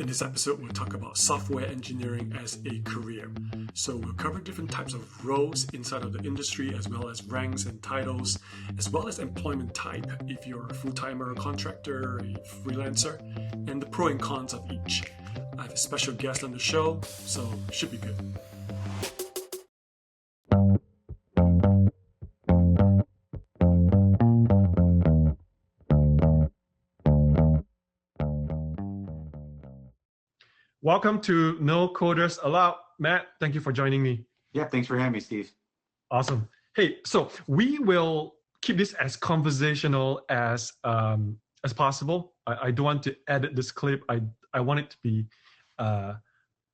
In this episode, we'll talk about software engineering as a career. So we'll cover different types of roles inside of the industry, as well as ranks and titles, as well as employment type, if you're a full-timer, a contractor, a freelancer, and the pro and cons of each. I have a special guest on the show, so it should be good. Welcome to No Coders Allowed. Matt, thank you for joining me. Yeah, thanks for having me, Steve. Awesome. Hey, so we will keep this as conversational as possible. I don't want to edit this clip. I want it to be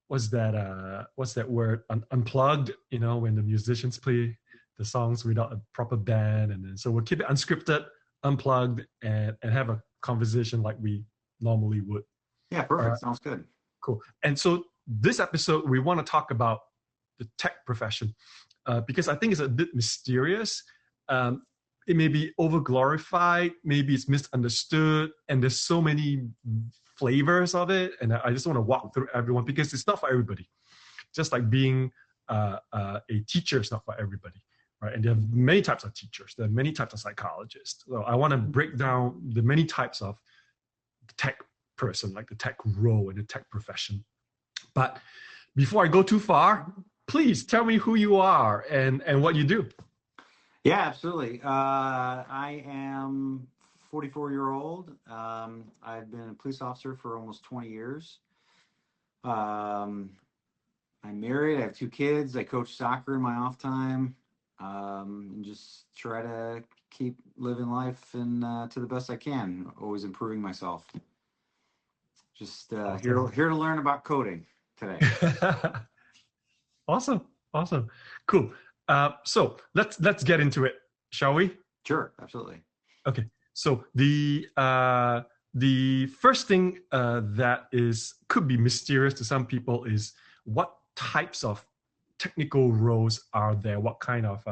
what's that word? Unplugged. You know, when the musicians play the songs without a proper band, and then so we'll keep it unscripted, unplugged, and have a conversation like we normally would. Yeah, perfect. Sounds good. Cool. And so this episode, we want to talk about the tech profession because I think it's a bit mysterious. It may be over-glorified, maybe it's misunderstood, and there's so many flavors of it. And I just want to walk through everyone because it's not for everybody. Just like being a teacher is not for everybody, right? And there are many types of teachers. There are many types of psychologists. So I want to break down the many types of tech person, like the tech role and the tech profession. But before I go too far, please tell me who you are and what you do. Yeah, absolutely. I am 44-year-old. I've been a police officer for almost 20 years. I'm married. I have 2 kids. I coach soccer in my off time, and just try to keep living life and to the best I can. Always improving myself. Just here to learn about coding today. Awesome, cool. So let's get into it, shall we? Sure, absolutely. Okay. So the first thing that could be mysterious to some people is what types of technical roles are there? What kind of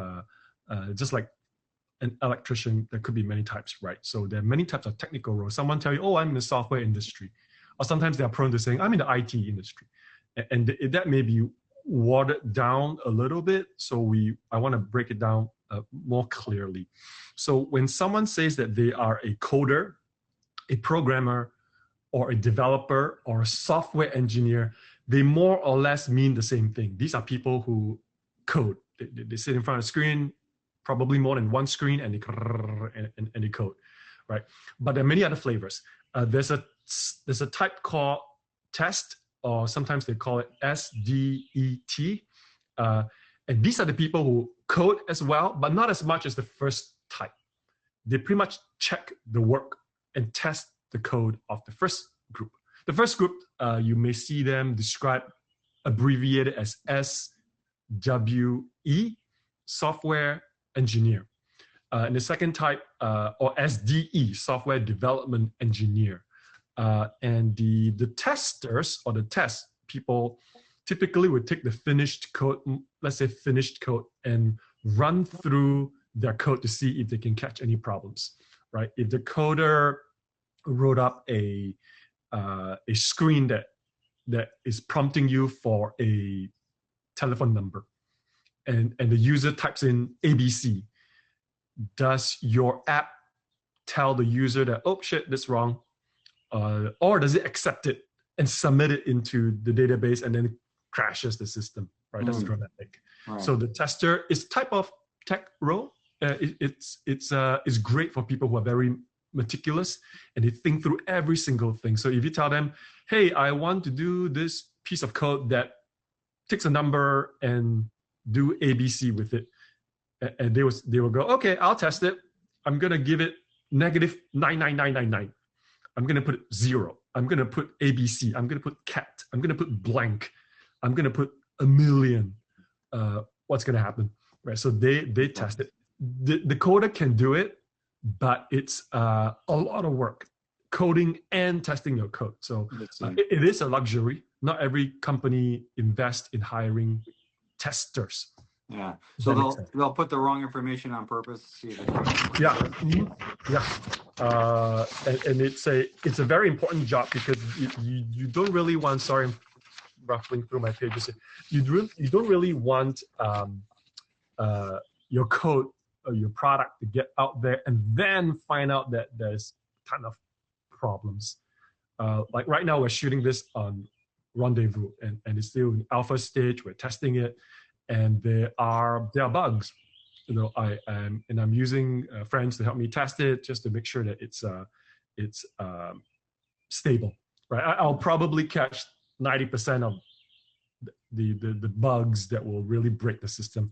just like an electrician, there could be many types, right? So there are many types of technical roles. Someone tell you, oh, I'm in the software industry. Or sometimes they're prone to saying, I'm in the IT industry. And that may be watered down a little bit. So I want to break it down more clearly. So when someone says that they are a coder, a programmer, or a developer, or a software engineer, they more or less mean the same thing. These are people who code. They sit in front of a screen, probably more than one screen, and they code, right? But there are many other flavors. There's a type called test, or sometimes they call it SDET. And these are the people who code as well, but not as much as the first type. They pretty much check the work and test the code of the first group. The first group, you may see them described, abbreviated as SWE, software engineer. And the second type, or SDE, software development engineer. And the testers or the test people typically would take the finished code, let's say finished code, and run through their code to see if they can catch any problems, right? If the coder wrote up a screen that is prompting you for a telephone number, and the user types in ABC, does your app tell the user that, oh shit, that's wrong? Or does it accept it and submit it into the database and then crashes the system, right? That's dramatic. Right. So the tester is type of tech role. It's great for people who are very meticulous and they think through every single thing. So if you tell them, hey, I want to do this piece of code that takes a number and do ABC with it, and they will go, okay, I'll test it. I'm gonna give it negative 99999. I'm gonna put 0. I'm gonna put ABC. I'm gonna put cat. I'm gonna put blank. I'm gonna put a million. What's gonna happen, right? So they test it. The coder can do it, but it's a lot of work, coding and testing your code. So it is a luxury. Not every company invests in hiring testers. Yeah. So they'll put the wrong information on purpose. See if yeah. Mm-hmm. Yeah. and it's a very important job because you don't really want. Sorry, I'm ruffling through my pages here. You don't really want your code or your product to get out there and then find out that there's a ton of problems. Like right now, we're shooting this on Rendezvous, and it's still in alpha stage. We're testing it, and there are bugs. You know, I'm using friends to help me test it just to make sure that it's stable. Right, I'll probably catch 90% of the bugs that will really break the system,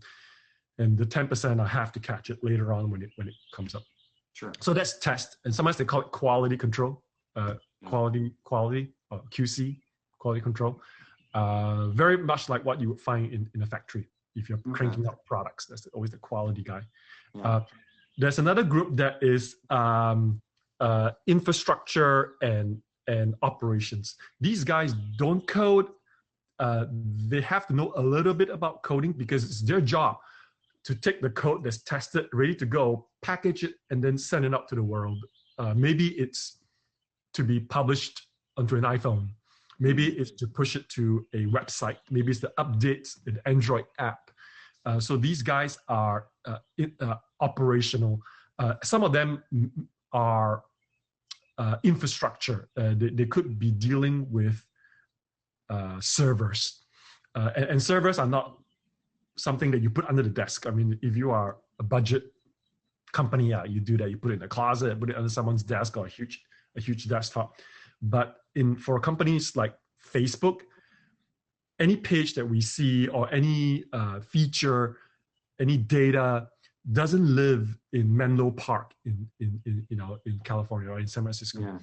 and the 10% I have to catch it later on when it comes up. Sure. So that's test, and sometimes they call it quality control, quality or QC, quality control. Very much like what you would find in a factory if you're cranking out products. That's always the quality guy. Yeah. There's another group that is infrastructure and operations. These guys don't code. They have to know a little bit about coding because it's their job to take the code that's tested, ready to go, package it, and then send it out to the world. Maybe it's to be published onto an iPhone. Maybe it's to push it to a website. Maybe it's the updates in the Android app. So these guys are operational. Some of them are infrastructure. They could be dealing with servers. And servers are not something that you put under the desk. I mean, if you are a budget company, yeah, you do that. You put it in a closet, put it under someone's desk or a huge desktop. But for companies like Facebook, any page that we see or any feature, any data doesn't live in Menlo Park in California or in San Francisco. Yeah.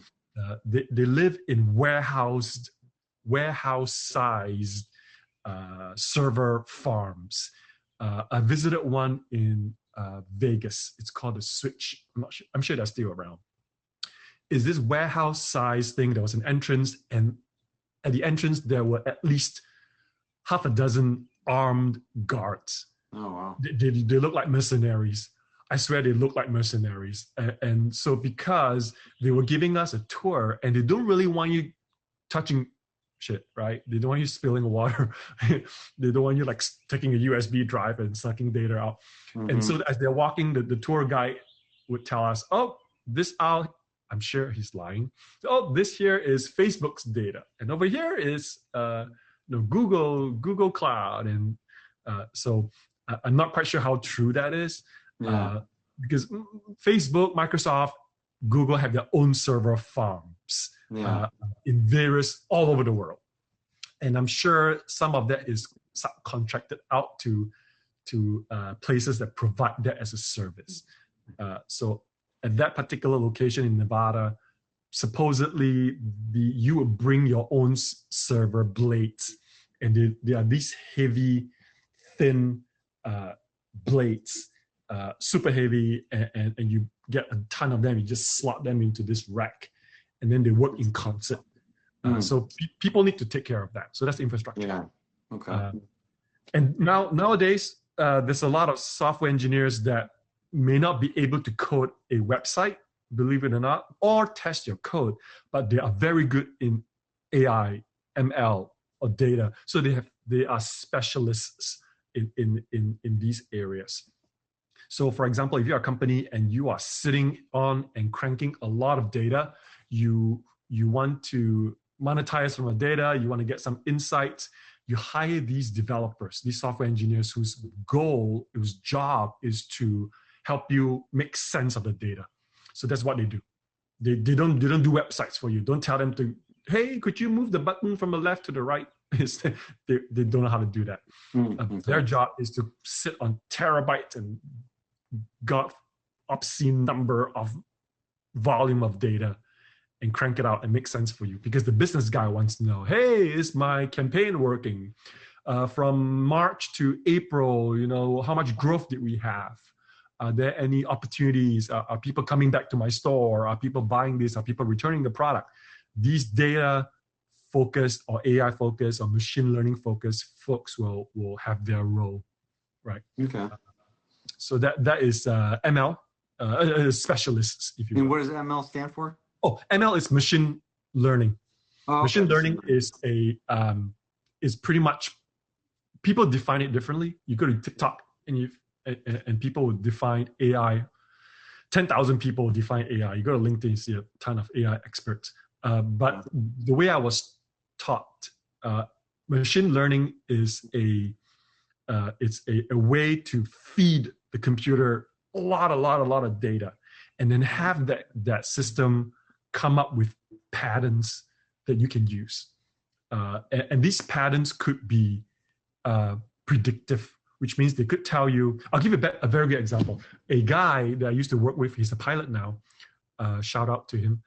They live in warehouse-sized server farms. I visited one in Vegas. It's called the Switch. I'm sure that's still around. Is this warehouse-sized thing? There was an entrance, and at the entrance there were at least half a dozen armed guards. Oh wow! They look like mercenaries. I swear they look like mercenaries. And so because they were giving us a tour, and they don't really want you touching shit, right? They don't want you spilling water. They don't want you like taking a USB drive and sucking data out. Mm-hmm. And so as they're walking, the tour guide would tell us, oh, this aisle, I'm sure he's lying. Oh, this here is Facebook's data. And over here is Google Cloud. And so I'm not quite sure how true that is. Yeah. Because Facebook, Microsoft, Google have their own server farms. Yeah. In various all over the world, and I'm sure some of that is subcontracted out to places that provide that as a service. So at that particular location in Nevada, supposedly you would bring your own server blades, and they are these heavy, thin blades, super heavy, and you get a ton of them. You just slot them into this rack. And then they work in concert. So people need to take care of that. So that's infrastructure. Yeah. Okay. And nowadays, there's a lot of software engineers that may not be able to code a website, believe it or not, or test your code, but they are very good in AI, ML, or data. So they are specialists in these areas. So for example, if you're a company and you are sitting on and cranking a lot of data, you want to monetize from the data, you want to get some insights, you hire these developers, these software engineers whose job is to help you make sense of the data. So that's what they do. They don't do websites for you. Don't tell them to, hey, could you move the button from the left to the right? They don't know how to do that. Their job is to sit on terabytes and God obscene number of volume of data and crank it out and make sense for you, because the business guy wants to know, hey, is my campaign working? From March to April, how much growth did we have? Are there any opportunities? Are people coming back to my store? Are people buying this? Are people returning the product? These data focused or AI focused or machine learning focused folks will have their role, right? Okay. So that is ML, specialists, if you And will. what does ML stand for? Oh, ML is machine learning. Oh, Machine okay. learning is pretty much, people define it differently. You go to TikTok and people would define AI. 10,000 people define AI. You go to LinkedIn, you see a ton of AI experts. But the way I was taught, machine learning is it's a way to feed the computer a lot of data, and then have that system come up with patterns that you can use. And these patterns could be predictive, which means they could tell you. I'll give you a very good example. A guy that I used to work with, he's a pilot now. Shout out to him.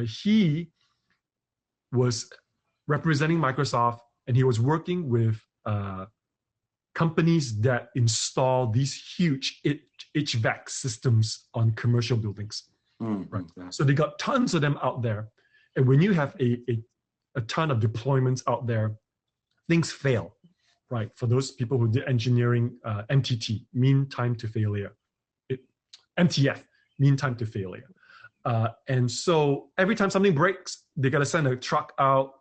He was representing Microsoft, and he was working with companies that install these huge HVAC systems on commercial buildings. Right. So they got tons of them out there. And when you have a ton of deployments out there, things fail, right? For those people who did engineering, MTT, mean time to failure, MTF, mean time to failure. And so every time something breaks, they got to send a truck out,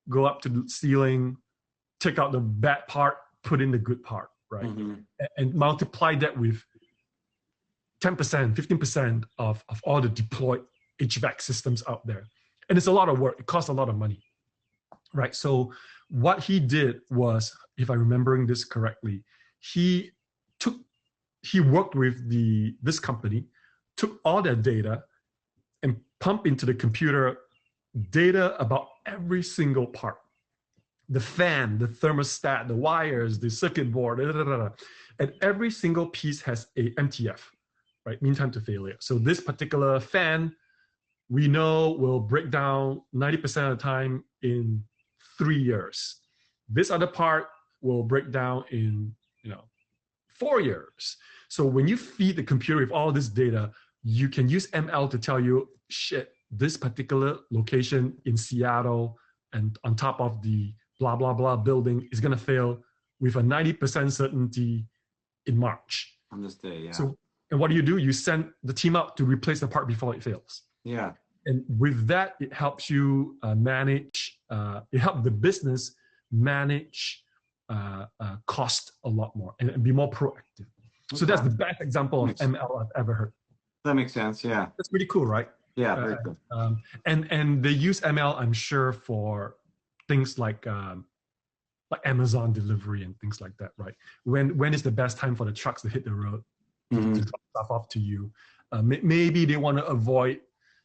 go up to the ceiling, take out the bad part, put in the good part, right? And multiply that with 10%, 15% of all the deployed HVAC systems out there. And it's a lot of work. It costs a lot of money, right? So what he did was, if I'm remembering this correctly, he worked with this company, took all their data and pumped into the computer data about every single part. The fan, the thermostat, the wires, the circuit board, and every single piece has a MTF, right? Mean time to failure. So this particular fan, we know will break down 90% of the time in 3 years. This other part will break down in 4 years. So when you feed the computer with all this data, you can use ML to tell you, shit, this particular location in Seattle and on top of the blah, blah, blah building is going to fail with a 90% certainty in March. On this day, yeah. So, and what do? You send the team out to replace the part before it fails. Yeah. And with that, it helps you manage, it helps the business manage cost a lot more and be more proactive. Okay. So that's the best example of ML I've ever heard. That makes sense, yeah. That's pretty cool, right? Yeah, very cool. And they use ML, I'm sure, for things like Amazon delivery and things like that, right? When is the best time for the trucks to hit the road to drop stuff off to you? Maybe they want to avoid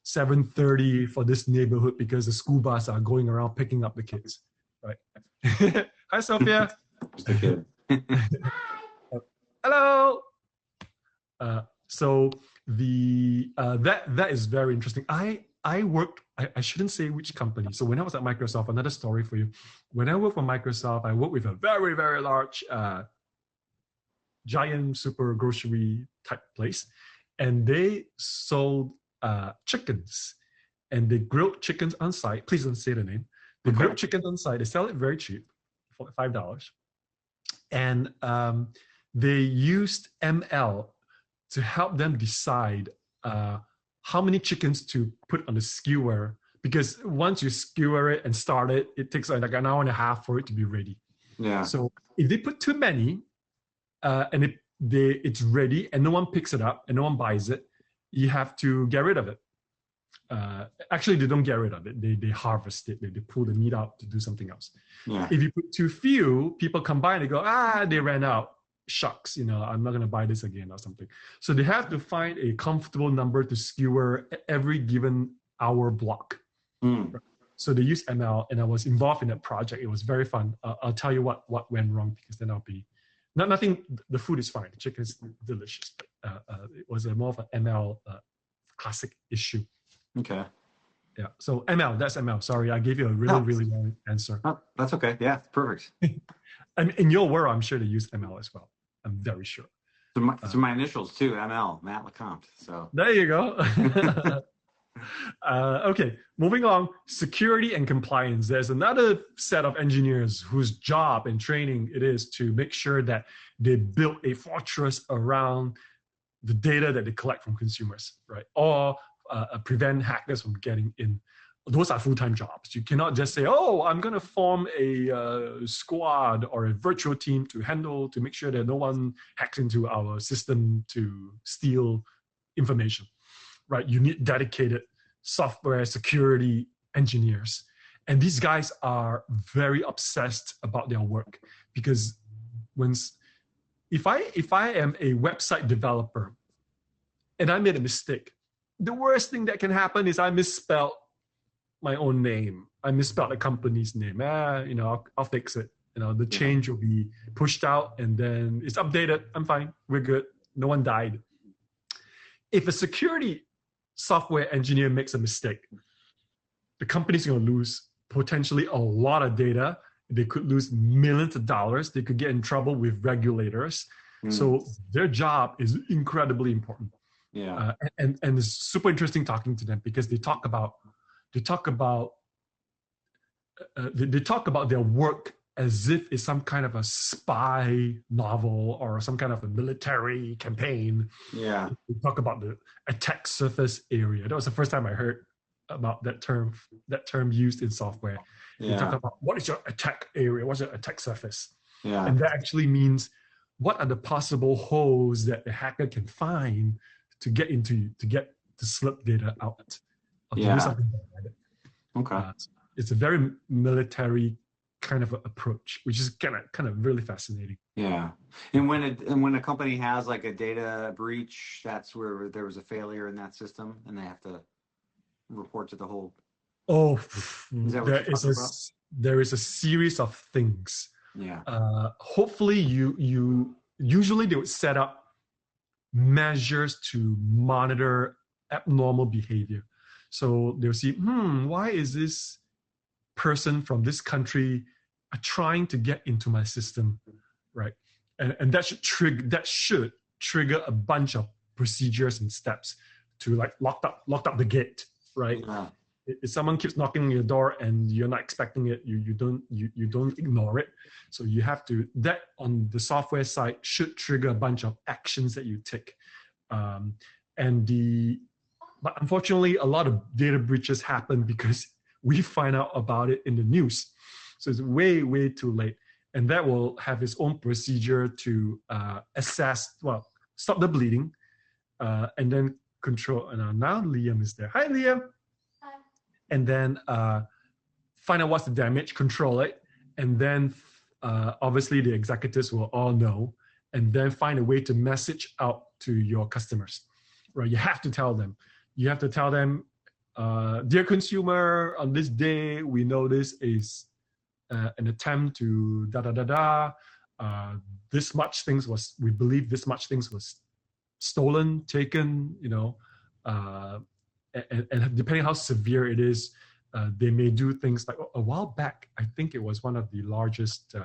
7:30 for this neighborhood because the school bus are going around picking up the kids, right? Hi, Sophia. Just a kid. Hello. So that is very interesting. I worked, I shouldn't say which company. So when I was at Microsoft, another story for you. When I worked for Microsoft, I worked with a very, very large, giant super grocery type place. And they sold chickens. And they grilled chickens on site. Please don't say the name. They grilled chickens on site. They sell it very cheap, for $5. And they used ML to help them decide how many chickens to put on the skewer, because once you skewer it and start it, it takes like an hour and a half for it to be ready. Yeah. So if they put too many and it's ready and no one picks it up and no one buys it, you have to get rid of it. Actually, they don't get rid of it. They harvest it. They pull the meat out to do something else. Yeah. If you put too few, people come by and they go, they ran out. Shucks, I'm not going to buy this again or something. So they have to find a comfortable number to skewer every given hour block. So they use ML, and I was involved in that project. It was very fun. I'll tell you what went wrong, because then I'll be nothing. The food is fine. The chicken is delicious. But, it was more of an ML classic issue. Okay. Yeah. So ML, that's ML. Sorry, I gave you a really long answer. Oh, that's okay. Yeah, perfect. I mean, in your world, I'm sure they use ML as well. I'm very sure. So my initials too, ML, Matt LeCompte. So there you go. Okay, moving on. Security and compliance. There's another set of engineers whose job and training it is to make sure that they build a fortress around the data that they collect from consumers, right? Or prevent hackers from getting in. Those are full-time jobs. You cannot just say, oh, I'm going to form a squad or a virtual team to make sure that no one hacks into our system to steal information, right? You need dedicated software security engineers. And these guys are very obsessed about their work, because if I am a website developer and I made a mistake, the worst thing that can happen is I misspelled my own name. I misspelled the company's name. I'll fix it. The change will be pushed out and then it's updated. I'm fine. We're good. No one died. If a security software engineer makes a mistake, the company's going to lose potentially a lot of data. They could lose millions of dollars. They could get in trouble with regulators. So their job is incredibly important. Yeah. And it's super interesting talking to them, because they talk about their work as if it's some kind of a spy novel or some kind of a military campaign. Yeah. They talk about the attack surface area. That was the first time I heard about that term used in software. Yeah. They talk about what is your attack area, what's your attack surface. Yeah. And that actually means what are the possible holes that the hacker can find to get to slip data out. Yeah. Okay. It's a very military kind of approach, which is kind of really fascinating. Yeah. And when a company has like a data breach, that's where there was a failure in that system and they have to report to the whole. Oh, is there is a series of things. Yeah. Hopefully usually they would set up measures to monitor abnormal behavior. So they'll see, why is this person from this country trying to get into my system, right? And that should trigger a bunch of procedures and steps to like lock up the gate, right? Yeah. If someone keeps knocking on your door and you're not expecting it, you don't ignore it. So you have to, that on the software side should trigger a bunch of actions that you take. But unfortunately, a lot of data breaches happen because we find out about it in the news. So it's way, way too late. And that will have its own procedure to stop the bleeding, and then control. And now Liam is there. Hi, Liam. Hi. And then find out what's the damage, control it. And then obviously the executives will all know, and then find a way to message out to your customers, right? You have to tell them. You have to tell them, dear consumer, on this day, we know this is an attempt to we believe this much things was stolen, taken, and depending how severe it is, they may do things like a while back, I think it was one of the largest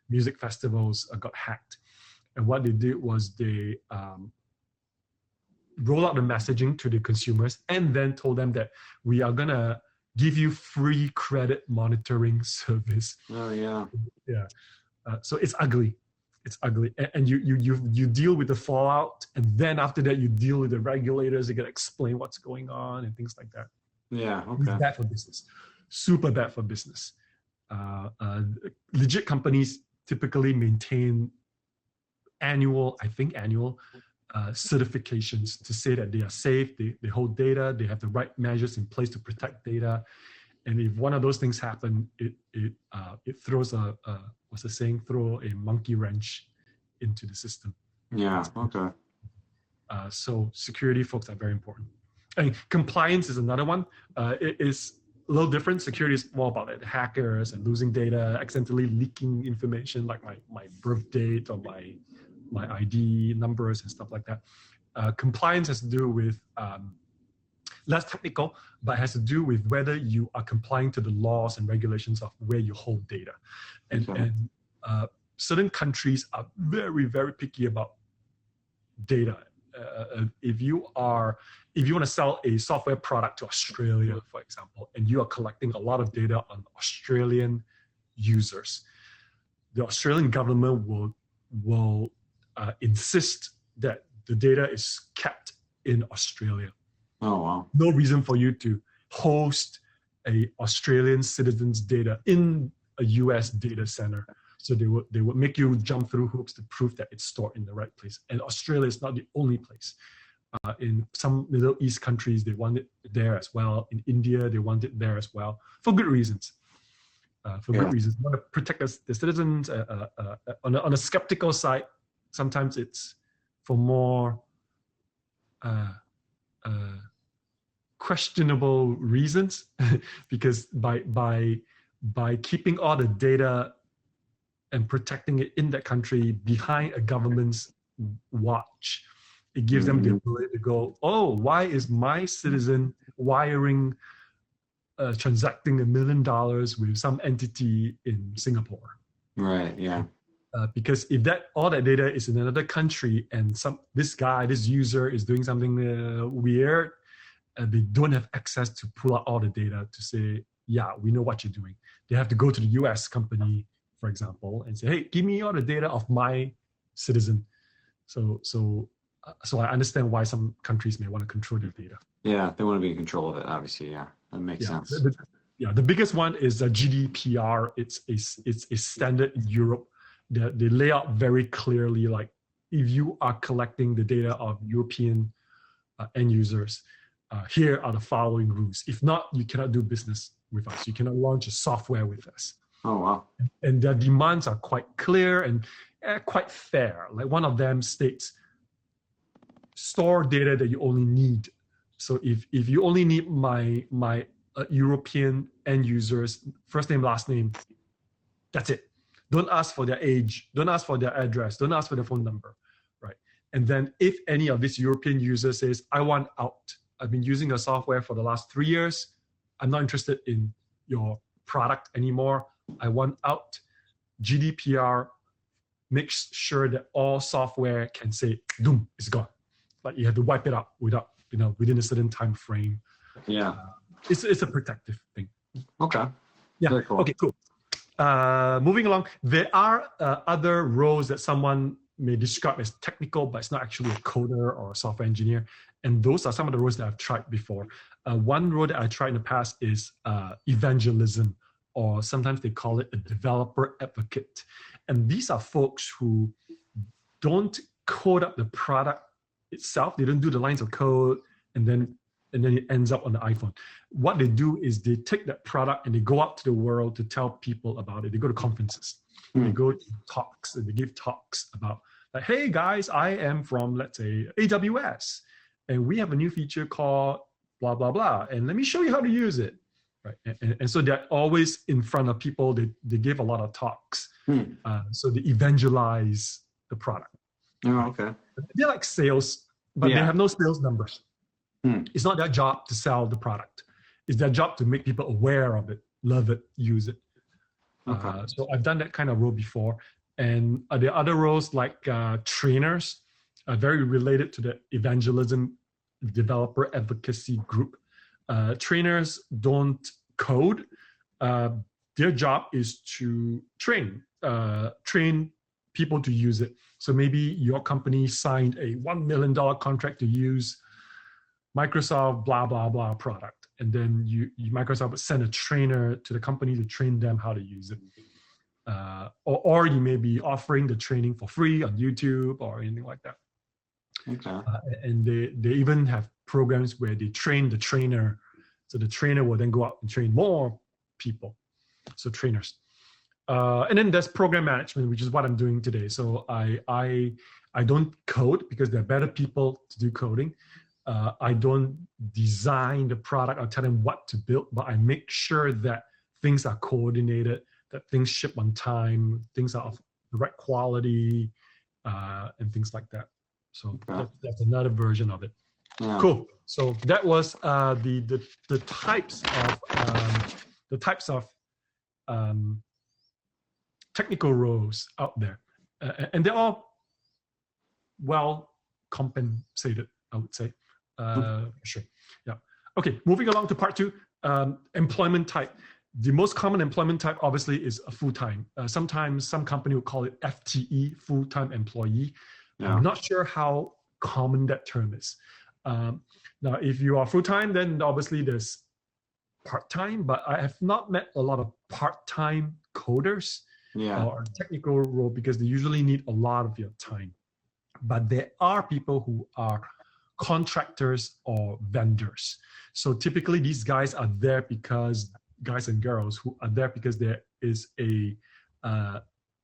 music festivals got hacked. And what they did was they roll out the messaging to the consumers and then told them that we are going to give you free credit monitoring service. Oh, yeah. Yeah. So it's ugly. It's ugly. And you deal with the fallout. And then after that, you deal with the regulators. They got to explain what's going on and things like that. Yeah. Okay. It's bad for business. Super bad for business. Legit companies typically maintain annual certifications to say that they are safe, they hold data, they have the right measures in place to protect data. And if one of those things happen, it throws throw a monkey wrench into the system. Yeah, okay. So security folks are very important. And compliance is another one. It is a little different. Security is more about the hackers and losing data, accidentally leaking information like my birth date or my ID numbers and stuff like that. Compliance has to do with less technical, but has to do with whether you are complying to the laws and regulations of where you hold data. And certain countries are very, very picky about data. If you want to sell a software product to Australia, for example, and you are collecting a lot of data on Australian users, the Australian government will insist that the data is kept in Australia. Oh, wow. No reason for you to host a Australian citizen's data in a US data center. So they would make you jump through hoops to prove that it's stored in the right place. And Australia is not the only place. In some Middle East countries, they want it there as well. In India, they want it there as well, for good reasons. Good reasons. They want to protect the citizens. On a skeptical side, sometimes it's for more questionable reasons, because by keeping all the data and protecting it in that country behind a government's watch, it gives them the ability to go, oh, why is my citizen transacting $1 million with some entity in Singapore? Right. Yeah. Because if all that data is in another country and this user is doing something weird, they don't have access to pull out all the data to say, yeah, we know what you're doing. They have to go to the US company, for example, and say, hey, give me all the data of my citizen. So I understand why some countries may want to control their data. Yeah, they want to be in control of it, obviously. Yeah, that makes sense. The biggest one is GDPR. It's a standard in Europe. They lay out very clearly, like, if you are collecting the data of European end users, here are the following rules. If not, you cannot do business with us. You cannot launch a software with us. Oh, wow. And their demands are quite clear and quite fair. Like, one of them states, store data that you only need. So if you only need my European end users, first name, last name, that's it. Don't ask for their age. Don't ask for their address. Don't ask for their phone number, right? And then if any of these European users says, I want out, I've been using your software for the last 3 years, I'm not interested in your product anymore, I want out, GDPR makes sure that all software can say, boom, it's gone. Like, you have to wipe it out within a certain time frame. Yeah. It's a protective thing. Okay. Yeah. Very cool. Okay, cool. Moving along, there are other roles that someone may describe as technical, but it's not actually a coder or a software engineer. And those are some of the roles that I've tried before. One role that I tried in the past is evangelism, or sometimes they call it a developer advocate. And these are folks who don't code up the product itself. They don't do the lines of code and then it ends up on the iPhone. What they do is they take that product and they go out to the world to tell people about it. They go to conferences, they go to talks, and they give talks about, like, hey guys, I am from, let's say, AWS, and we have a new feature called blah, blah, blah, and let me show you how to use it. Right. And so they're always in front of people. They give a lot of talks. So they evangelize the product. Oh, okay. They're like sales, but they have no sales numbers. It's not their job to sell the product. It's their job to make people aware of it, love it, use it. Okay. So I've done that kind of role before. And there are other roles like trainers, very related to the evangelism developer advocacy group. Trainers don't code. Their job is to train people to use it. So maybe your company signed a $1 million contract to use Microsoft blah, blah, blah product. And then Microsoft would send a trainer to the company to train them how to use it. Or you may be offering the training for free on YouTube or anything like that. Okay. And they even have programs where they train the trainer. So the trainer will then go out and train more people. So trainers. And then there's program management, which is what I'm doing today. So I don't code because there are better people to do coding. I don't design the product. I'll tell them what to build, but I make sure that things are coordinated, that things ship on time, things are of the right quality, and things like that. So that's another version of it. Yeah. Cool. So that was the types of technical roles out there, and they're all well compensated, I would say. Sure. Yeah. Okay. Moving along to part 2, employment type. The most common employment type, obviously, is a full-time. Sometimes some company will call it FTE, full-time employee. Yeah. I'm not sure how common that term is. Now, if you are full-time, then obviously there's part-time, but I have not met a lot of part-time coders or technical role because they usually need a lot of your time. But there are people who are contractors or vendors. So typically these guys are there because, guys and girls who are there because there is a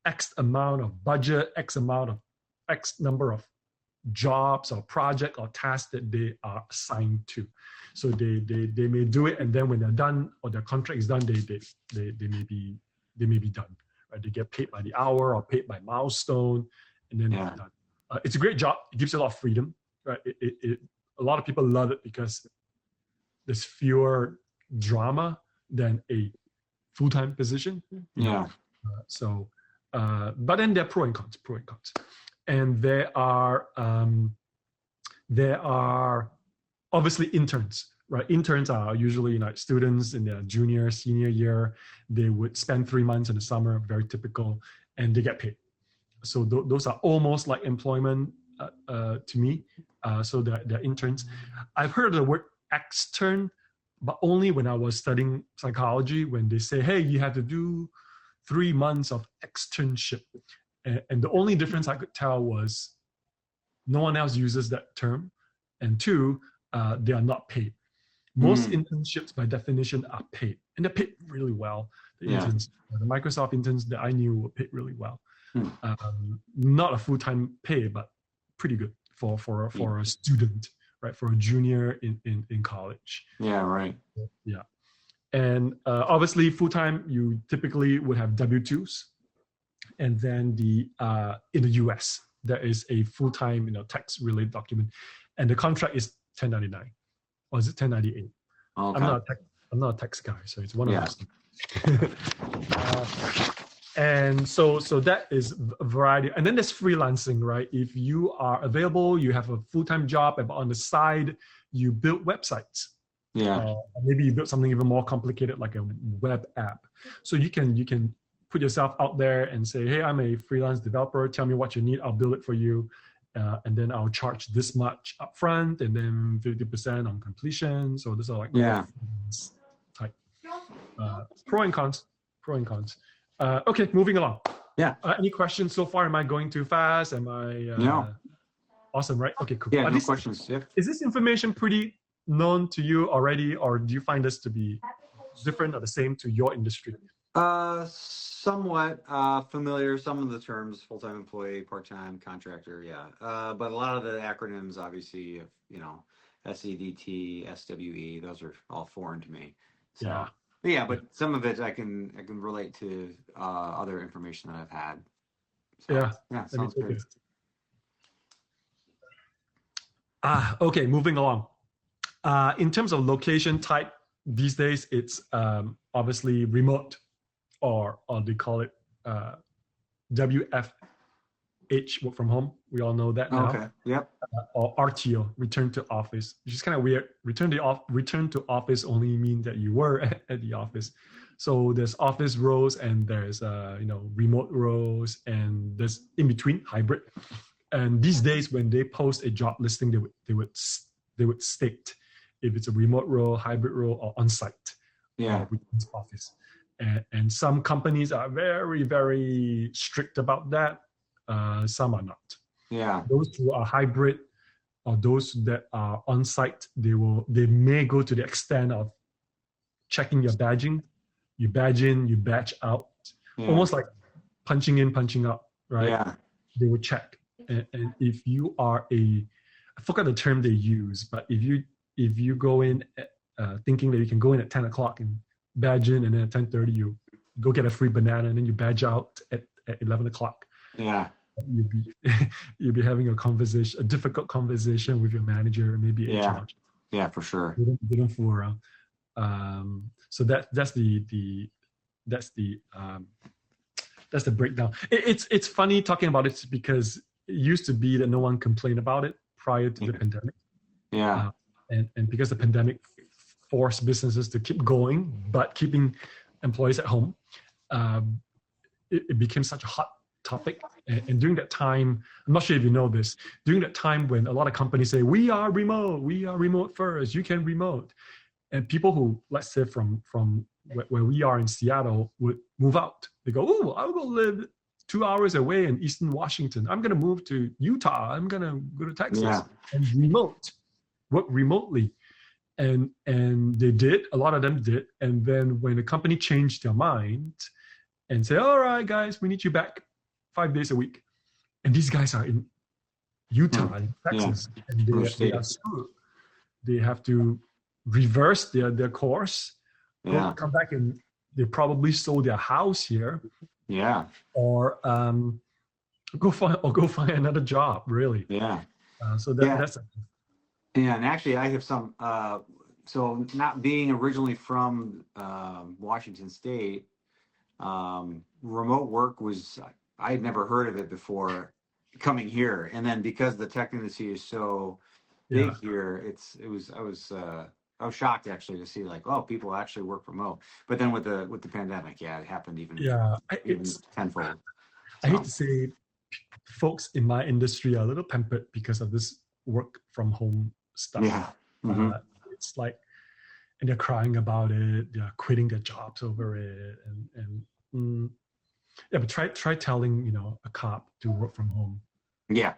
X amount of budget, X number of jobs or project or tasks that they are assigned to. So they may do it, and then when they're done or their contract is done, they may be done. Right? They get paid by the hour or paid by milestone, and then they're done. It's a great job. It gives you a lot of freedom. Right? A lot of people love it because there's fewer drama than a full-time position. Yeah. But then there are pro and cons. And there are obviously interns, right? Interns are usually students in their junior, senior year. They would spend 3 months in the summer, very typical, and they get paid. So those are almost like employment to me. So they're interns. I've heard of the word extern, but only when I was studying psychology, when they say, hey, you have to do 3 months of externship. And the only difference I could tell was no one else uses that term. And two, they are not paid. Most internships by definition are paid, and they're paid really well. The interns, the Microsoft interns that I knew were paid really well. Not a full-time pay, but pretty good for a student, right? For a junior in college. Yeah, right. Yeah. And obviously full-time, you typically would have W-2s. And then in the US, there is a full-time tax-related document. And the contract is 1099. Or is it 1098? Okay. I'm not a tax guy, so it's one of those things. And so that is a variety. And then there's freelancing, right? If you are available, you have a full-time job, but on the side, you build websites. Yeah. Maybe you build something even more complicated, like a web app. So you can put yourself out there and say, hey, I'm a freelance developer. Tell me what you need. I'll build it for you. And then I'll charge this much upfront and then 50% on completion. So these are like type pro and cons. Okay, moving along. Yeah. Any questions so far? Am I going too fast? Am I? No. Awesome, right? Okay, cool. Yeah, no questions. Yeah. Is this information pretty known to you already, or do you find this to be different or the same to your industry? Somewhat familiar. Some of the terms: full-time employee, part-time, contractor. Yeah, but a lot of the acronyms, obviously, SEDT, SWE, those are all foreign to me. So, yeah. But some of it I can relate to other information that I've had. So, yeah, sounds good. Okay, moving along. In terms of location type, these days it's obviously remote, or they call it WFH, work from home. We all know that now. Okay. Yep. Or RTO, return to office, which is kind of weird. Return to office only means that you were at the office. So there's office roles and there's remote roles, and there's in between hybrid. And these days, when they post a job listing, they would state if it's a remote role, hybrid role, or on-site. Office. And some companies are very, very strict about that. Some are not. Yeah. Those who are hybrid or those that are on-site, they may go to the extent of checking your badging. You badge in, you badge out. Almost like punching in, punching out, right? Yeah. They would check. And if you are I forgot the term they use, but if you go in thinking that you can go in at 10 o'clock and badge in, and then at 10:30 you go get a free banana, and then you badge out at 11 o'clock. Yeah. You'll be having a difficult conversation with your manager, maybe HR. Yeah, for sure. They don't fool around. So that's the breakdown. It's funny talking about it because it used to be that no one complained about it prior to the pandemic. Yeah. And because the pandemic forced businesses to keep going, but keeping employees at home, it became such a hot topic. And during that time, I'm not sure if you know this, during that time when a lot of companies say, we are remote first, you can remote. And people who, let's say from where we are in Seattle, would move out. They go, oh, I'll go live 2 hours away in Eastern Washington. I'm going to move to Utah. I'm going to go to Texas and work remotely. And they did, a lot of them did. And then when the company changed their mind and said, all right, guys, we need you back 5 days a week. And these guys are in Utah and Texas. And they are screwed. They have to reverse their course, come back, and they probably sold their house here. Yeah. Or go find another job, really. Yeah. So that's yeah, and actually I have some so not being originally from Washington State, remote work was, I had never heard of it before coming here. And then because the tech industry is so big here, I was shocked actually to see like, oh, people actually work remote. But then with the pandemic, it happened even tenfold. I hate to say, folks in my industry are a little pampered because of this work from home stuff. Yeah. Mm-hmm. It's like, and they're crying about it. They're quitting their jobs over it, but try telling a cop to work from home. Yeah.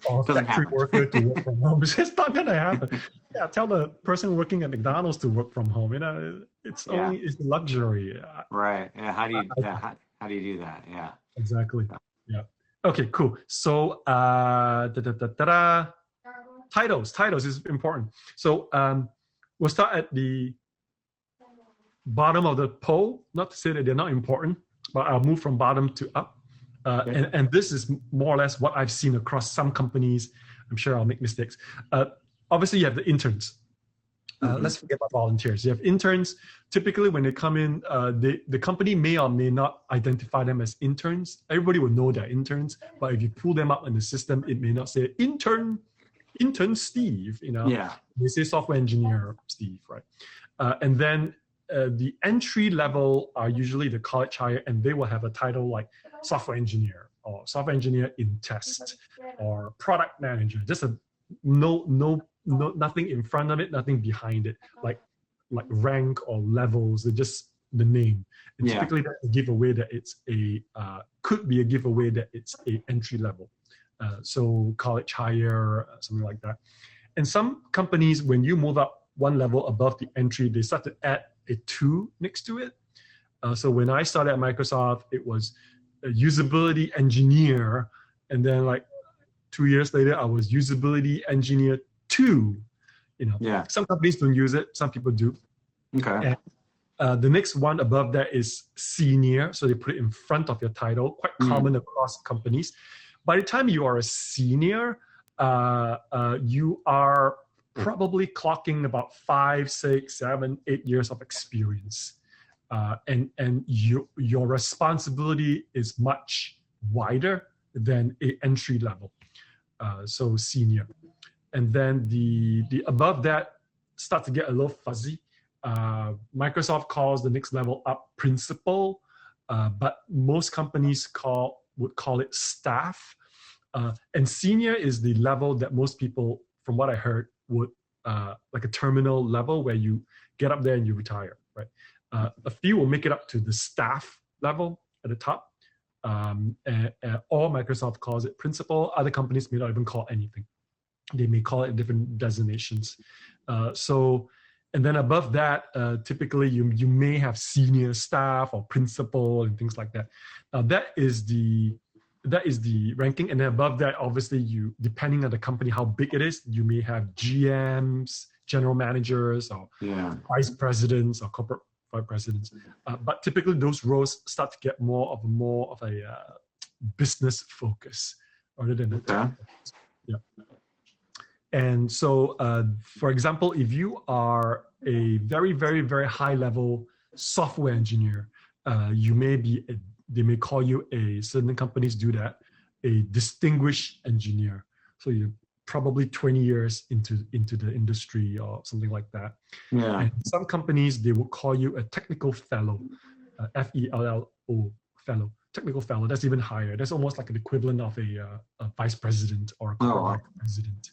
Or factory worker to work from home. It's not gonna happen. Yeah, tell the person working at McDonald's to work from home. It's a luxury. Right. Yeah. How do you do that? Yeah. Exactly. Yeah. Okay. Cool. So, titles is important. So, we'll start at the bottom of the poll. Not to say that they're not important, but I'll move from bottom to up. And this is more or less what I've seen across some companies. I'm sure I'll make mistakes. Obviously, you have the interns. Let's forget about volunteers. You have interns. Typically, when they come in, the company may or may not identify them as interns. Everybody will know they're interns, but if you pull them up in the system, it may not say intern Steve. They say software engineer Steve, right? And then the entry level are usually the college hire, and they will have a title like software engineer or software engineer in test or product manager. Just nothing in front of it, nothing behind it, like rank or levels. They're just the name. And typically that's a giveaway that it's could be a giveaway that it's a entry level. So college hire, something like that. And some companies, when you move up one level above the entry, they start to add a 2 next to it. So when I started at Microsoft, it was a usability engineer. And then like 2 years later, I was usability engineer 2. Some companies don't use it. Some people do. Okay. And the next one above that is senior. So they put it in front of your title, quite common across companies. By the time you are a senior, you are probably clocking about 5, 6, 7, 8 years of experience. And your responsibility is much wider than an entry level. So senior. And then the above that start to get a little fuzzy. Microsoft calls the next level up principal, but most companies would call it staff. And senior is the level that most people, from what I heard, would like a terminal level where you get up there and you retire, right? A few will make it up to the staff level at the top. Or Microsoft calls it principal. Other companies may not even call anything. They may call it different designations. And then above that, typically you may have senior staff or principal and things like that. Now that is the ranking. And then above that, obviously depending on the company, how big it is, you may have GMs, general managers, or vice presidents or corporate vice presidents. But typically those roles start to get more of a business focus rather than a technical. Yeah. And so, for example, if you are a very, very, very high level software engineer, you may be, they may call you certain companies do that, a distinguished engineer. So you're probably 20 years into the industry or something like that. Yeah. And some companies, they will call you a technical fellow, FELLO technical fellow. That's even higher. That's almost like an equivalent of a vice president or a corporate vice president,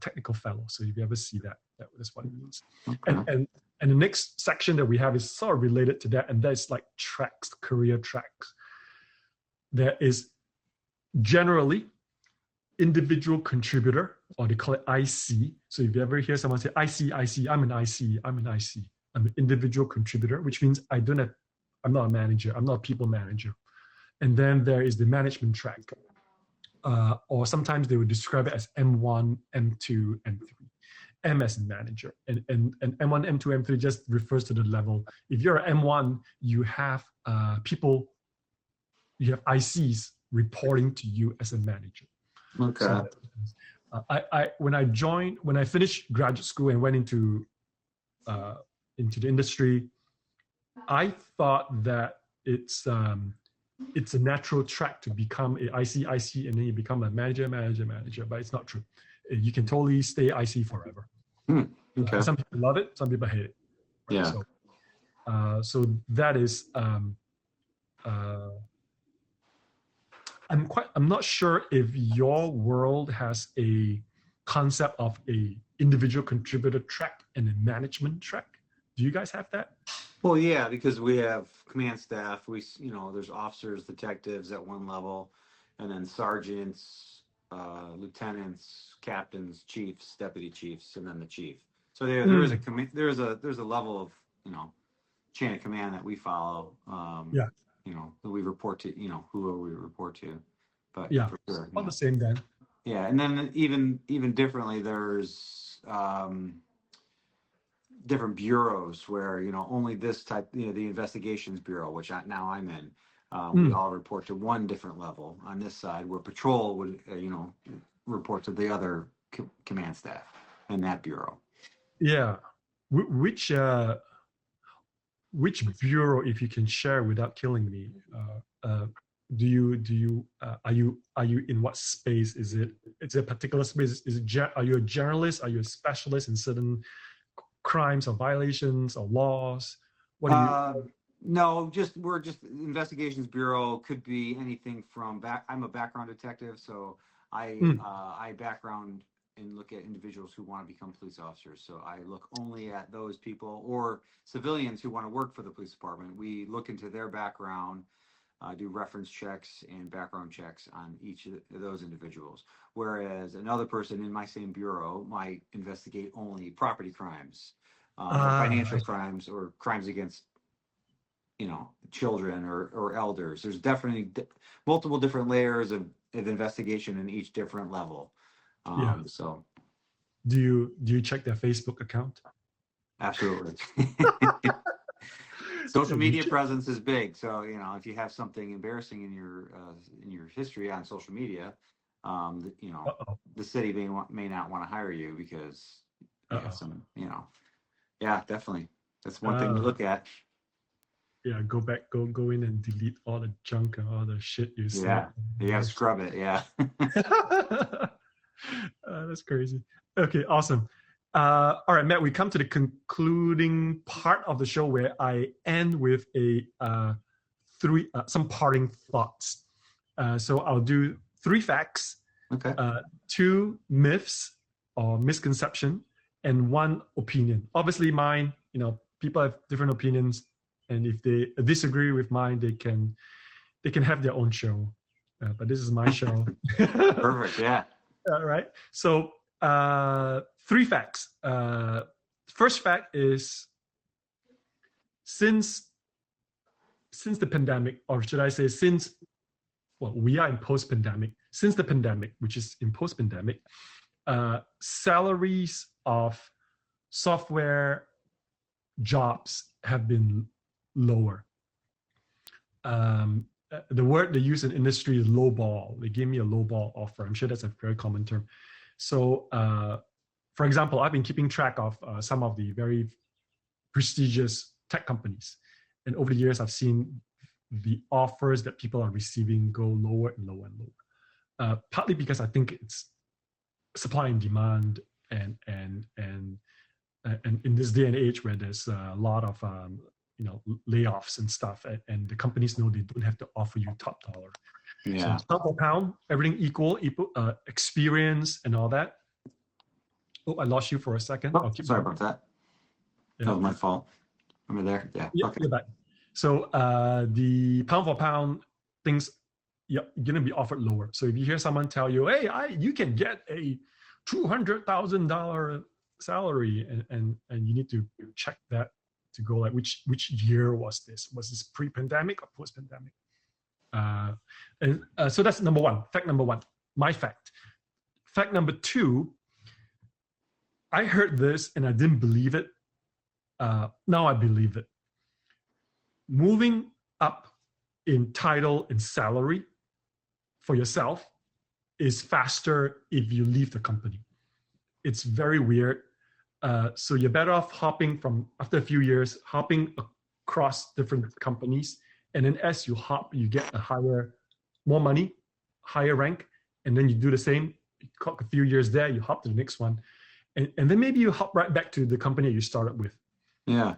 technical fellow. So if you ever see that, that's what it means. Okay. And the next section that we have is sort of related to that, and that's like tracks, career tracks. There is generally individual contributor, or they call it IC. So if you ever hear someone say IC, I'm an IC, I'm an individual contributor, which means I'm not a manager, I'm not a people manager. And then there is the management track, or sometimes they would describe it as M1, M2, M3. M as manager, and M1, M2, M3 just refers to the level. If you're an M1, you have people, you have ICs reporting to you as a manager. Okay. So, when I finished graduate school and went into the industry, I thought that it's a natural track to become a IC, and then you become a manager, but it's not true. You can totally stay IC forever. Okay. Some people love it, some people hate it. Right? Yeah. So that is. I'm not sure if your world has a concept of a individual contributor track and a management track. Do you guys have that? Well, yeah, because we have command staff. There's officers, detectives at one level, and then sergeants, lieutenants, captains, chiefs, deputy chiefs, and then the chief. So there's a level of chain of command that we follow. Who we report to. Who we report to. But yeah, for sure, all the same then. Yeah, and then even differently, there's different bureaus where only this type, the investigations bureau, which now I'm in. We all report to one different level on this side, where patrol would, report to the other command staff in that bureau. Yeah, which bureau, if you can share without killing me, do you are you in what space? Is it a particular space? Are you a generalist? Are you a specialist in certain crimes or violations or laws? What do you? No, we're just investigations bureau. Could be anything from I'm a background detective, so I background and look at individuals who want to become police officers. So I look only at those people or civilians who want to work for the police department. We look into their background, do reference checks and background checks on each of those individuals. Whereas another person in my same bureau might investigate only property crimes, financial crimes, or crimes against children or elders. There's definitely multiple different layers of investigation in each different level. So do you check their Facebook account? Absolutely. Social media presence is big. So if you have something embarrassing in your history on social media, the city may not want to hire you because you have some, yeah, definitely. That's one thing to look at. Yeah, go in and delete all the junk and all the shit you said. Yeah, you gotta scrub it. Yeah. That's crazy. Okay, awesome. All right, Matt, we come to the concluding part of the show where I end with some parting thoughts. So I'll do 3 facts, Okay. 2 myths or misconception, and 1 opinion. Obviously, mine. People have different opinions. And if they disagree with mine, they can have their own show. But this is my show. Perfect. Yeah. All right. So 3 facts. First fact is since the pandemic, or should I say we are in post-pandemic. Since the pandemic, which is in post-pandemic, salaries of software jobs have been lower. The word they use in industry is lowball. They gave me a lowball offer. I'm sure that's a very common term. So, for example, I've been keeping track of some of the very prestigious tech companies. And over the years, I've seen the offers that people are receiving go lower and lower and lower. Partly because I think it's supply and demand, and in this day and age where there's a lot of layoffs and stuff, and the companies know they don't have to offer you top dollar. Yeah. So pound for pound, everything equal, experience and all that. Oh, I lost you for a second. Oh, sorry about that. Yeah. That was my fault. Am I there? Yeah. Okay. You're back. So the pound for pound things, you're gonna be offered lower. So if you hear someone tell you, "Hey, you can get a $200,000 salary," and you need to check that to go like which year was this? Was this pre-pandemic or post-pandemic? So that's number one. Fact number one. My fact. Fact number two. I heard this and I didn't believe it. Now I believe it. Moving up in title and salary for yourself is faster if you leave the company. It's very weird. So you're better off after a few years, hopping across different companies. And then as you hop, you get more money, higher rank. And then you do the same, you clock a few years there, you hop to the next one. And then maybe you hop right back to the company you started with. Yeah.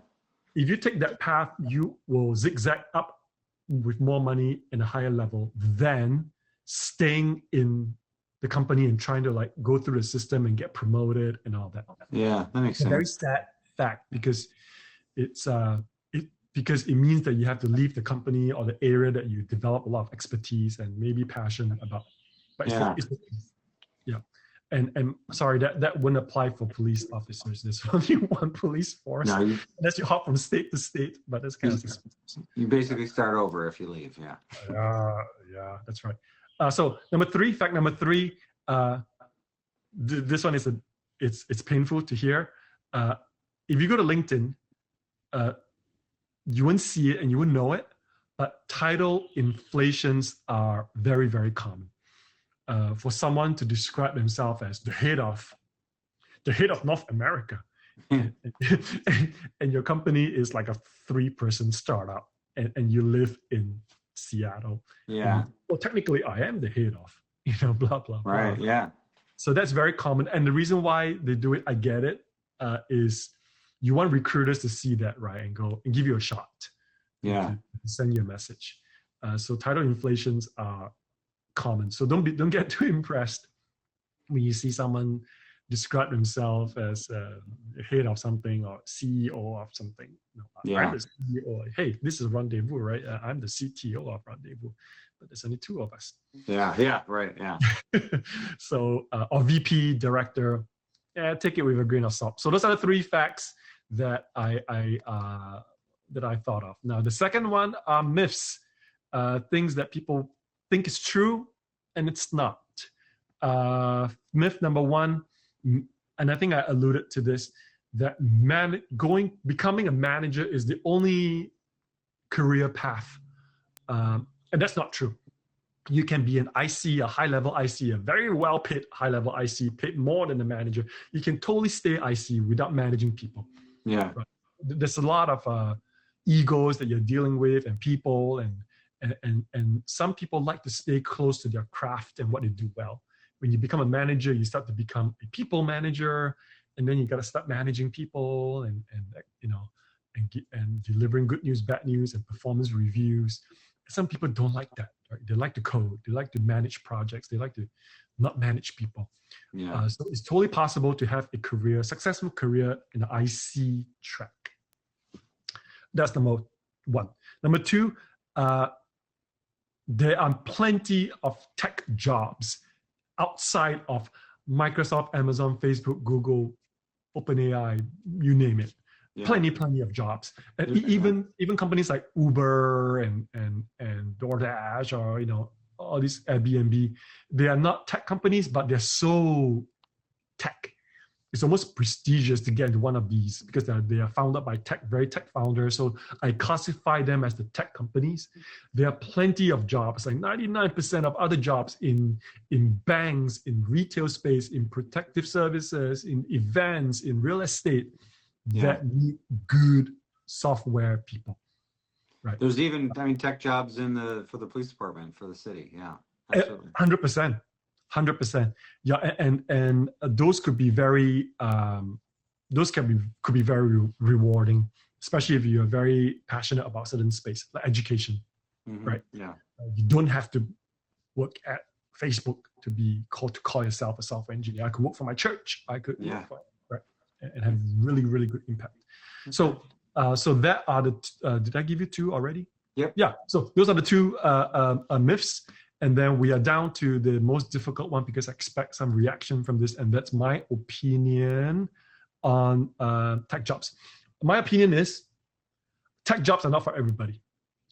If you take that path, you will zigzag up with more money and a higher level than staying in the company and trying to like go through the system and get promoted and all that. Yeah, that makes sense. A very sad fact because because it means that you have to leave the company or the area that you develop a lot of expertise and maybe passion about. But yeah. And sorry, that wouldn't apply for police officers. There's only one police force, unless you hop from state to state. But that's kind of you basically start over if you leave. Yeah. Yeah, that's right. So fact number three. This one it's painful to hear. If you go to LinkedIn, you wouldn't see it and you wouldn't know it, but title inflations are very, very common. For someone to describe themselves as the head of North America, and your company is like a 3-person startup, and you live in Seattle. Yeah. Well, technically, I am the head of, blah blah. Right. Blah. Yeah. So that's very common, and the reason why they do it, I get it, is you want recruiters to see that, right, and go and give you a shot. Yeah. To send you a message. So title inflations are common. So don't get too impressed when you see someone describe themselves as head of something or CEO of something. I'm the CEO. Hey, this is Rendezvous, right? I'm the CTO of Rendezvous, but there's only 2 of us. Yeah, right, yeah. So, or VP, director, take it with a grain of salt. So those are the 3 facts that I thought of. Now, the second one are myths, things that people think is true and it's not. Myth number 1, and I think I alluded to this, that becoming a manager is the only career path, and that's not true. You can be an IC, a high-level IC, a very well-paid high-level IC, paid more than a manager. You can totally stay IC without managing people. Yeah. Right? There's a lot of egos that you're dealing with and people, and some people like to stay close to their craft and what they do well. When you become a manager, you start to become a people manager, and then you got to start managing people and delivering good news, bad news, and performance reviews. Some people don't like that. Right? They like to code. They like to manage projects. They like to not manage people. Yeah. So it's totally possible to have a successful career in the IC track. That's number 1. Number 2, there are plenty of tech jobs outside of Microsoft, Amazon, Facebook, Google, OpenAI, you name it. Yeah. Plenty of jobs. And even companies like Uber and DoorDash or all these Airbnb, they are not tech companies, but they're so tech. It's almost prestigious to get into one of these because they are founded by very tech founders. So I classify them as the tech companies. There are plenty of jobs, like 99% of other jobs in banks, in retail space, in protective services, in events, in real estate that need good software people. Right. There's even, tech jobs for the police department, for the city. Yeah, absolutely. 100%. Yeah, and those could be very, could be very rewarding especially if you're very passionate about certain space, like education, right? Yeah. You don't have to work at Facebook to be called to call yourself a software engineer. I could work for my church. I could work for, right, and have really, really good impact. Okay. So that are the. Did I give you two already? Yep. Yeah. So those are the two myths, and then we are down to the most difficult one because I expect some reaction from this, and that's my opinion on tech jobs. My opinion is tech jobs are not for everybody.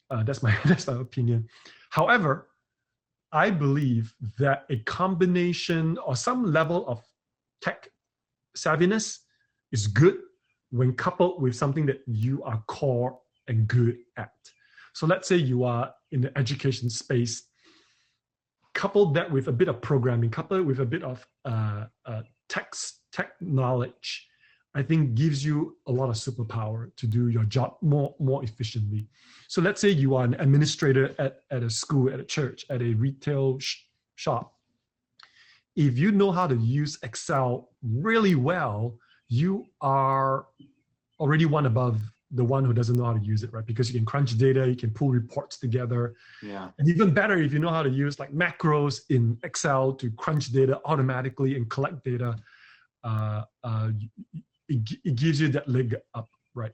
That's my opinion. However, I believe that a combination or some level of tech savviness is good when coupled with something that you are core and good at. So let's say you are in the education space, couple that with a bit of programming, couple it with a bit of tech knowledge, I think gives you a lot of superpower to do your job more efficiently. So let's say you are an administrator at a school, at a church, at a retail shop. If you know how to use Excel really well, you are already one above the one who doesn't know how to use it, right? Because you can crunch data, you can pull reports together. Yeah. And even better if you know how to use like macros in Excel to crunch data automatically and collect data. It gives you that leg up, right?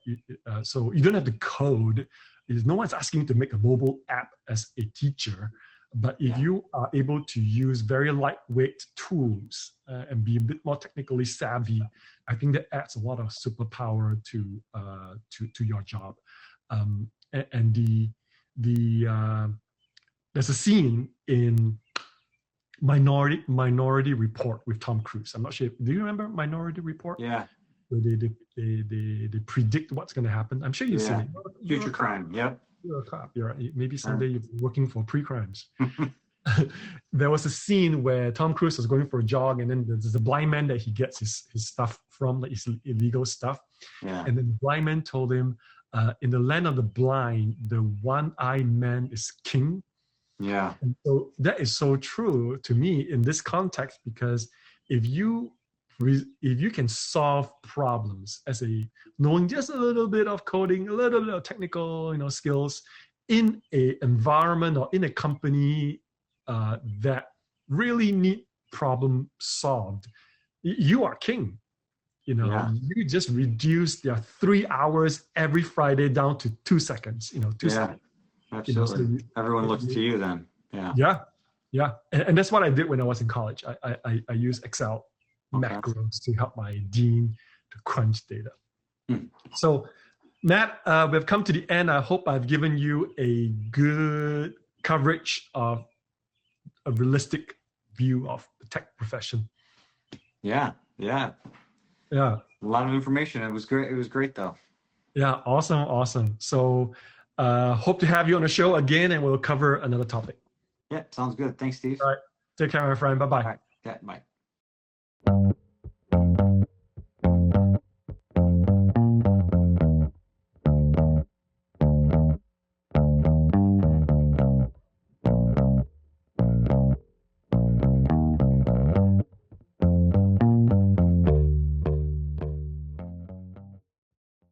So you don't have to code. No one's asking you to make a mobile app as a teacher. But if you are able to use very lightweight tools and be a bit more technically savvy, I think that adds a lot of superpower to your job. And there's a scene in Minority Report with Tom Cruise. I'm not sure. Do you remember Minority Report? Yeah. Where they predict what's going to happen. I'm sure you've seen it. Future crime. Yep. You're a cop. Maybe someday you're working for pre-crimes. There was a scene where Tom Cruise was going for a jog, and then there's a blind man that he gets his stuff from, like his illegal stuff. Yeah. And then the blind man told him, in the land of the blind, the one-eyed man is king. Yeah. And so that is so true to me in this context, because if you can solve problems knowing just a little bit of coding, a little bit of technical, skills in a environment or in a company that really need problem solved, you are king. You just reduce their 3 hours every Friday down to 2 seconds. 2 seconds. Absolutely. So everyone looks to you then. Yeah. And that's what I did when I was in college. I used Excel macros to help my dean to crunch data. So Matt, we've come to the end. I hope I've given you a good coverage of a realistic view of the tech profession. Yeah. A lot of information. It was great though. Yeah, awesome. So hope to have you on the show again, and we'll cover another topic. Yeah, sounds good. Thanks, Steve. All right. Take care, my friend. Bye-bye. All right. Yeah, bye.